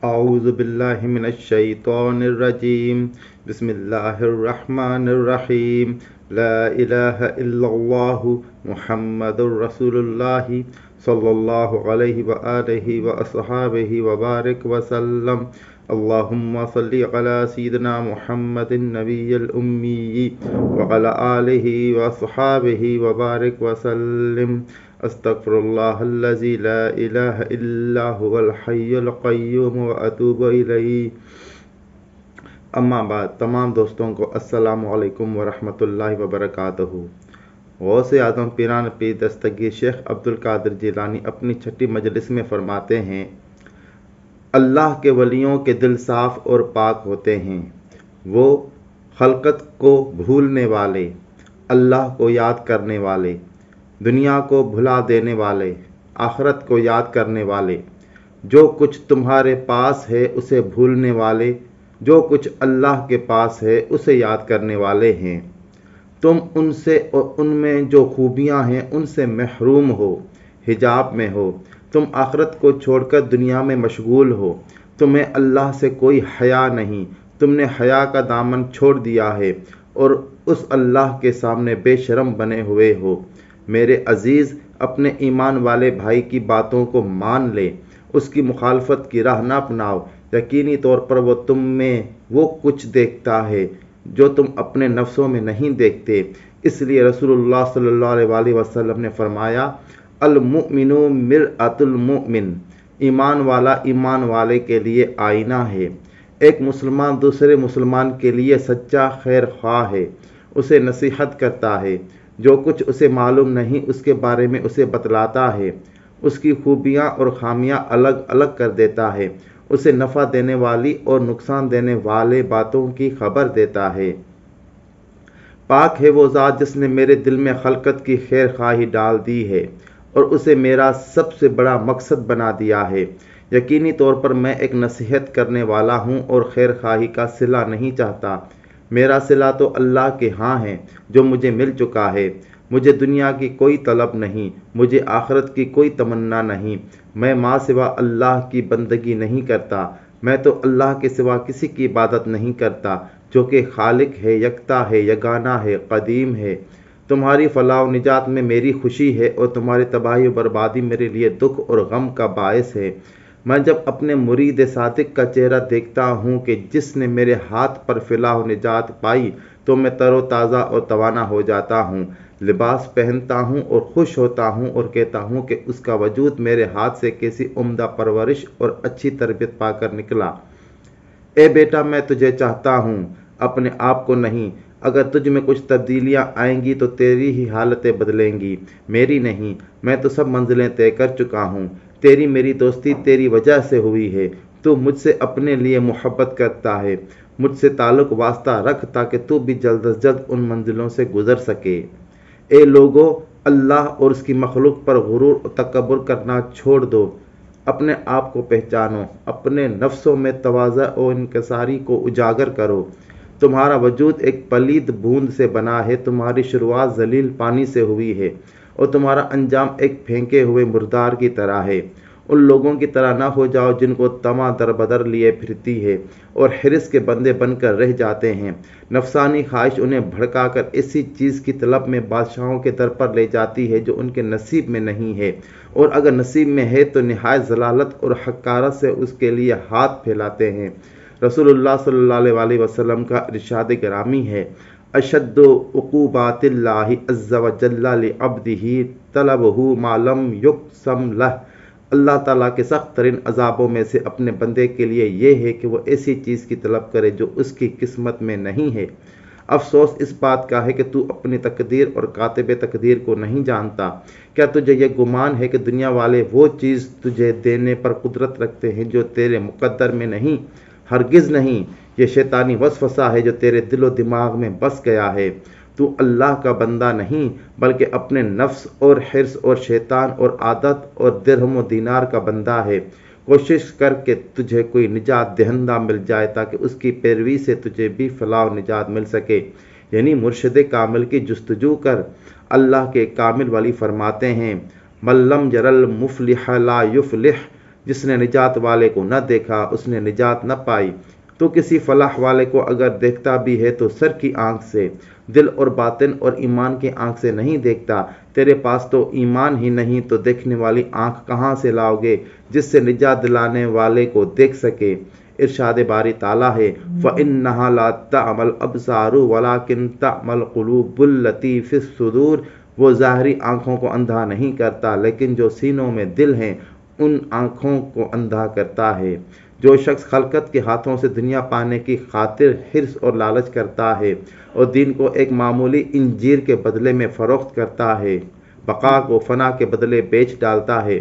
اعوذ باللہ من الشیطان الرجیم بسم اللہ الرحمن الرحیم لا الہ الا اللہ محمد رسول اللہ صلی اللہ علیہ وآلہ واصحابہ وبارک وسلم اللہم صلی علی سیدنا محمد النبی الامی وعلی آلہ واصحابہ وبارک وسلم استغفر اللہ الذی لا الہ الا هو الحی القیوم واتوب الیہ۔ اما بعد، تمام دوستوں کو السلام علیکم ورحمۃ اللہ وبرکاتہ۔ غوث اعظم پیران پیر دستگیر شیخ عبد القادر جیلانی اپنی چھٹی مجلس میں فرماتے ہیں، اللہ کے ولیوں کے دل صاف اور پاک ہوتے ہیں، وہ خلقت کو بھولنے والے، اللہ کو یاد کرنے والے، دنیا کو بھلا دینے والے، آخرت کو یاد کرنے والے، جو کچھ تمہارے پاس ہے اسے بھولنے والے، جو کچھ اللہ کے پاس ہے اسے یاد کرنے والے ہیں۔ تم ان سے اور ان میں جو خوبیاں ہیں ان سے محروم ہو، حجاب میں ہو، تم آخرت کو چھوڑ کر دنیا میں مشغول ہو، تمہیں اللہ سے کوئی حیا نہیں، تم نے حیا کا دامن چھوڑ دیا ہے اور اس اللہ کے سامنے بے شرم بنے ہوئے ہو۔ میرے عزیز، اپنے ایمان والے بھائی کی باتوں کو مان لے، اس کی مخالفت کی راہ نہ اپناؤ، یقینی طور پر وہ تم میں وہ کچھ دیکھتا ہے جو تم اپنے نفسوں میں نہیں دیکھتے۔ اس لیے رسول اللہ صلی اللہ علیہ وآلہ وسلم نے فرمایا، المؤمن مرآۃ المؤمن، ایمان والا ایمان والے کے لیے آئینہ ہے۔ ایک مسلمان دوسرے مسلمان کے لیے سچا خیر خواہ ہے، اسے نصیحت کرتا ہے، جو کچھ اسے معلوم نہیں اس کے بارے میں اسے بتلاتا ہے، اس کی خوبیاں اور خامیاں الگ الگ کر دیتا ہے، اسے نفع دینے والی اور نقصان دینے والے باتوں کی خبر دیتا ہے۔ پاک ہے وہ ذات جس نے میرے دل میں خلقت کی خیر خواہی ڈال دی ہے اور اسے میرا سب سے بڑا مقصد بنا دیا ہے۔ یقینی طور پر میں ایک نصیحت کرنے والا ہوں اور خیر خواہی کا صلہ نہیں چاہتا۔ میرا صلہ تو اللہ کے ہاں ہے جو مجھے مل چکا ہے۔ مجھے دنیا کی کوئی طلب نہیں، مجھے آخرت کی کوئی تمنا نہیں۔ میں ماں سوا اللہ کی بندگی نہیں کرتا، میں تو اللہ کے سوا کسی کی عبادت نہیں کرتا جو کہ خالق ہے، یکتا ہے، یگانہ ہے، قدیم ہے۔ تمہاری فلاح و نجات میں میری خوشی ہے اور تمہاری تباہی و بربادی میرے لیے دکھ اور غم کا باعث ہے۔ میں جب اپنے مرید صادق کا چہرہ دیکھتا ہوں کہ جس نے میرے ہاتھ پر فلاح و نجات پائی تو میں تر و تازہ اور توانا ہو جاتا ہوں، لباس پہنتا ہوں اور خوش ہوتا ہوں اور کہتا ہوں کہ اس کا وجود میرے ہاتھ سے کیسی عمدہ پرورش اور اچھی تربیت پا کر نکلا۔ اے بیٹا، میں تجھے چاہتا ہوں، اپنے آپ کو نہیں۔ اگر تجھ میں کچھ تبدیلیاں آئیں گی تو تیری ہی حالتیں بدلیں گی، میری نہیں۔ میں تو سب منزلیں طے کر چکا ہوں۔ تیری میری دوستی تیری وجہ سے ہوئی ہے، تو مجھ سے اپنے لیے محبت کرتا ہے، مجھ سے تعلق واسطہ رکھ تاکہ تو بھی جلد از جلد ان منزلوں سے گزر سکے۔ اے لوگو، اللہ اور اس کی مخلوق پر غرور و تکبر کرنا چھوڑ دو، اپنے آپ کو پہچانو، اپنے نفسوں میں تواضع و انکساری کو اجاگر کرو۔ تمہارا وجود ایک پلید بوند سے بنا ہے، تمہاری شروعات ذلیل پانی سے ہوئی ہے اور تمہارا انجام ایک پھینکے ہوئے مردار کی طرح ہے۔ ان لوگوں کی طرح نہ ہو جاؤ جن کو طمع در بدر لیے پھرتی ہے اور حرص کے بندے بن کر رہ جاتے ہیں۔ نفسانی خواہش انہیں بھڑکا کر ایسی چیز کی طلب میں بادشاہوں کے در پر لے جاتی ہے جو ان کے نصیب میں نہیں ہے، اور اگر نصیب میں ہے تو نہایت ضلالت اور حقارت سے اس کے لیے ہاتھ پھیلاتے ہیں۔ رسول اللہ صلی اللہ علیہ وآلہ وسلم کا ارشاد گرامی ہے، اشد عقوبات اللہ عز وجل لعبدہ طلبہ ما لم یقسم لہ۔ اللہ تعالیٰ کے سخت ترین عذابوں میں سے اپنے بندے کے لیے یہ ہے کہ وہ ایسی چیز کی طلب کرے جو اس کی قسمت میں نہیں ہے۔ افسوس اس بات کا ہے کہ تو اپنی تقدیر اور کاتب تقدیر کو نہیں جانتا۔ کیا تجھے یہ گمان ہے کہ دنیا والے وہ چیز تجھے دینے پر قدرت رکھتے ہیں جو تیرے مقدر میں نہیں؟ ہرگز نہیں، یہ شیطانی وسوسہ ہے جو تیرے دل و دماغ میں بس گیا ہے۔ تو اللہ کا بندہ نہیں بلکہ اپنے نفس اور حرص اور شیطان اور عادت اور درہم و دینار کا بندہ ہے۔ کوشش کر کہ تجھے کوئی نجات دہندہ مل جائے تاکہ اس کی پیروی سے تجھے بھی فلاح و نجات مل سکے، یعنی مرشد کامل کی جستجو کر۔ اللہ کے کامل ولی فرماتے ہیں، من لم یر المفلح لا یفلح، جس نے نجات والے کو نہ دیکھا اس نے نجات نہ پائی۔ تو کسی فلاح والے کو اگر دیکھتا بھی ہے تو سر کی آنکھ سے، دل اور باطن اور ایمان کی آنکھ سے نہیں دیکھتا۔ تیرے پاس تو ایمان ہی نہیں تو دیکھنے والی آنکھ کہاں سے لاؤ گے جس سے نجات دلانے والے کو دیکھ سکے۔ ارشاد باری تعالیٰ ہے فَإِنَّهَا لَا تَعْمَى الْأَبْصَارُ وَلَكِنْ تَعْمَى الْقُلُوبُ الَّتِي فِي الصُّدُورِ، وہ ظاہری آنکھوں کو اندھا نہیں کرتا لیکن جو سینوں میں دل ہیں ان آنکھوں کو اندھا کرتا ہے۔ جو شخص خلقت کے ہاتھوں سے دنیا پانے کی خاطر حرص اور لالچ کرتا ہے اور دین کو ایک معمولی انجیر کے بدلے میں فروخت کرتا ہے، بقا کو فنا کے بدلے بیچ ڈالتا ہے،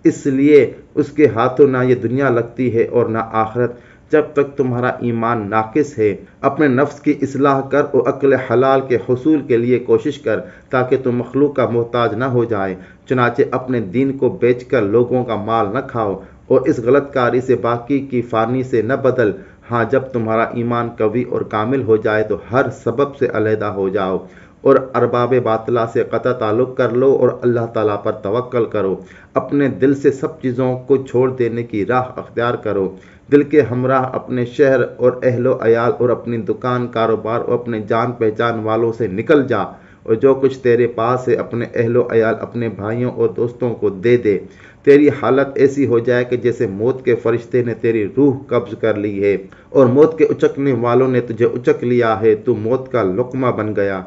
اس لیے اس کے ہاتھوں نہ یہ دنیا لگتی ہے اور نہ آخرت۔ جب تک تمہارا ایمان ناقص ہے اپنے نفس کی اصلاح کر اور عقل حلال کے حصول کے لیے کوشش کر تاکہ تم مخلوق کا محتاج نہ ہو جائے۔ چنانچہ اپنے دین کو بیچ کر لوگوں کا مال نہ کھاؤ اور اس غلط کاری سے باقی کی فانی سے نہ بدل۔ ہاں جب تمہارا ایمان قوی اور کامل ہو جائے تو ہر سبب سے علیحدہ ہو جاؤ اور ارباب باطلہ سے قطع تعلق کر لو اور اللہ تعالیٰ پر توکل کرو۔ اپنے دل سے سب چیزوں کو چھوڑ دینے کی راہ اختیار کرو۔ دل کے ہمراہ اپنے شہر اور اہل و عیال اور اپنی دکان کاروبار اور اپنے جان پہچان والوں سے نکل جا اور جو کچھ تیرے پاس ہے اپنے اہل و عیال اپنے بھائیوں اور دوستوں کو دے دے۔ تیری حالت ایسی ہو جائے کہ جیسے موت کے فرشتے نے تیری روح قبض کر لی ہے اور موت کے اچکنے والوں نے تجھے اچک لیا ہے، تو موت کا لقمہ بن گیا۔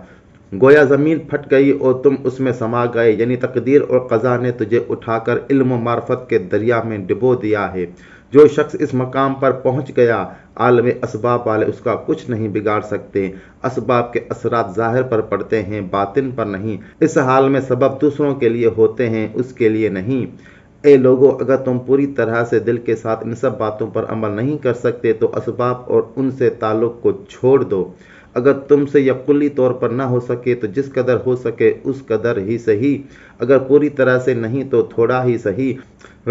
گویا زمین پھٹ گئی اور تم اس میں سما گئے، یعنی تقدیر اور قضا نے تجھے اٹھا کر علم و معرفت کے دریا میں ڈبو دیا ہے۔ جو شخص اس مقام پر پہنچ گیا عالم اسباب والے اس کا کچھ نہیں بگاڑ سکتے۔ اسباب کے اثرات ظاہر پر پڑتے ہیں، باطن پر نہیں۔ اس حال میں سبب دوسروں کے لیے ہوتے ہیں، اس کے لیے نہیں۔ اے لوگو، اگر تم پوری طرح سے دل کے ساتھ ان سب باتوں پر عمل نہیں کر سکتے تو اسباب اور ان سے تعلق کو چھوڑ دو۔ اگر تم سے یہ کلی طور پر نہ ہو سکے تو جس قدر ہو سکے اس قدر ہی صحیح، اگر پوری طرح سے نہیں تو تھوڑا ہی صحیح۔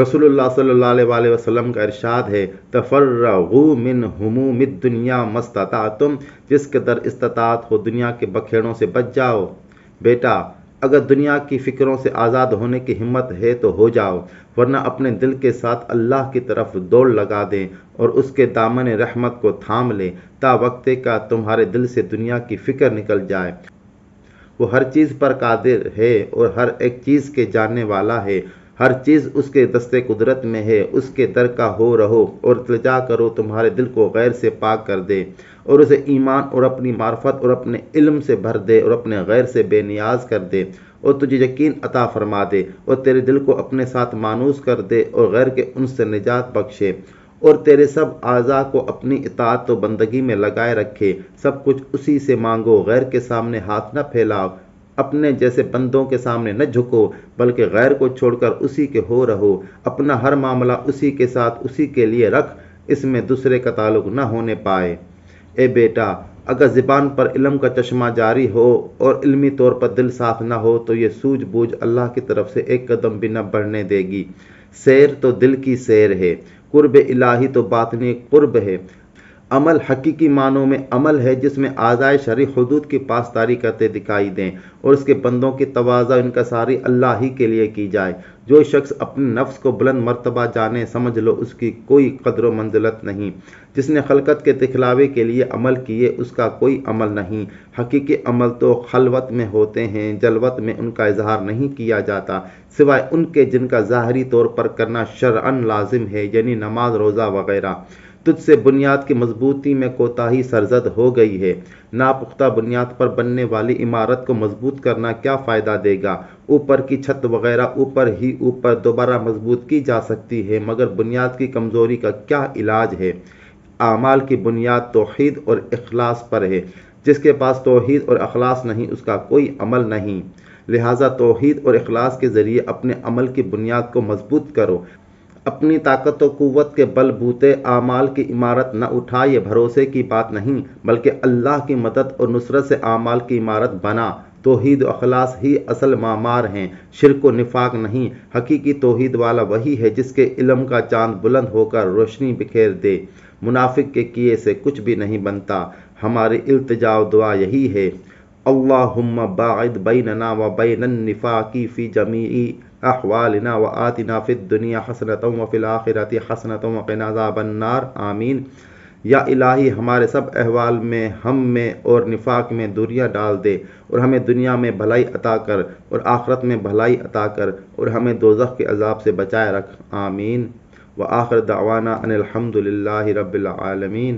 رسول اللہ صلی اللہ علیہ وسلم کا ارشاد ہے تفرغوا من ہموم الدنیا ما استطعتم، جس قدر استطاعت ہو دنیا کے بکھیڑوں سے بچ جاؤ۔ بیٹا، اگر دنیا کی فکروں سے آزاد ہونے کی ہمت ہے تو ہو جاؤ، ورنہ اپنے دل کے ساتھ اللہ کی طرف دوڑ لگا دیں اور اس کے دامن رحمت کو تھام لیں تا وقت کا تمہارے دل سے دنیا کی فکر نکل جائے۔ وہ ہر چیز پر قادر ہے اور ہر ایک چیز کے جاننے والا ہے، ہر چیز اس کے دست قدرت میں ہے۔ اس کے در کا ہو رہو اور التجا کرو تمہارے دل کو غیر سے پاک کر دے اور اسے ایمان اور اپنی معرفت اور اپنے علم سے بھر دے اور اپنے غیر سے بے نیاز کر دے اور تجھے یقین عطا فرما دے اور تیرے دل کو اپنے ساتھ مانوس کر دے اور غیر کے ان سے نجات بخشے اور تیرے سب اعضاء کو اپنی اطاعت و بندگی میں لگائے رکھے۔ سب کچھ اسی سے مانگو، غیر کے سامنے ہاتھ نہ پھیلاؤ، اپنے جیسے بندوں کے سامنے نہ جھکو بلکہ غیر کو چھوڑ کر اسی کے ہو رہو۔ اپنا ہر معاملہ اسی کے ساتھ اسی کے لیے رکھ، اس میں دوسرے کا تعلق نہ ہونے پائے۔ اے بیٹا، اگر زبان پر علم کا چشمہ جاری ہو اور علمی طور پر دل صاف نہ ہو تو یہ سوجھ بوجھ اللہ کی طرف سے ایک قدم بھی نہ بڑھنے دے گی۔ سیر تو دل کی سیر ہے، قرب الہی تو باطنی قرب ہے۔ عمل حقیقی معنوں میں عمل ہے جس میں اعضائے شرعی حدود کی پاسداری کرتے دکھائی دیں اور اس کے بندوں کی تواضع انکساری اللہ ہی کے لیے کی جائے۔ جو شخص اپنے نفس کو بلند مرتبہ جانے سمجھ لو اس کی کوئی قدر و منزلت نہیں۔ جس نے خلقت کے دکھلاوے کے لیے عمل کیے اس کا کوئی عمل نہیں۔ حقیقی عمل تو خلوت میں ہوتے ہیں، جلوت میں ان کا اظہار نہیں کیا جاتا سوائے ان کے جن کا ظاہری طور پر کرنا شرعاً لازم ہے، یعنی نماز، روزہ وغیرہ۔ تجھ سے بنیاد کی مضبوطی میں کوتاہی سرزد ہو گئی ہے۔ ناپختہ بنیاد پر بننے والی عمارت کو مضبوط کرنا کیا فائدہ دے گا؟ اوپر کی چھت وغیرہ اوپر ہی اوپر دوبارہ مضبوط کی جا سکتی ہے، مگر بنیاد کی کمزوری کا کیا علاج ہے؟ اعمال کی بنیاد توحید اور اخلاص پر ہے۔ جس کے پاس توحید اور اخلاص نہیں اس کا کوئی عمل نہیں۔ لہٰذا توحید اور اخلاص کے ذریعے اپنے عمل کی بنیاد کو مضبوط کرو۔ اپنی طاقت و قوت کے بل بوتے اعمال کی عمارت نہ اٹھا، یہ بھروسے کی بات نہیں بلکہ اللہ کی مدد اور نصرت سے اعمال کی عمارت بنا۔ توحید و اخلاص ہی اصل معمار ہیں، شرک و نفاق نہیں۔ حقیقی توحید والا وہی ہے جس کے علم کا چاند بلند ہو کر روشنی بکھیر دے۔ منافق کے کیے سے کچھ بھی نہیں بنتا۔ ہماری التجا و دعا یہی ہے اللہم باعد بیننا و بین النفاق فی جمیع أحوالنا وآتنا في الدنيا حسنة وفي الآخرة حسنة وقنا عذاب النار آمین۔ یا الہی ہمارے سب احوال میں ہم میں اور نفاق میں دوریاں ڈال دے، اور ہمیں دنیا میں بھلائی عطا کر اور آخرت میں بھلائی عطا کر، اور ہمیں دوزخ کے عذاب سے بچائے رکھ آمین۔ وآخر دعوانا ان الحمد للہ رب العالمین۔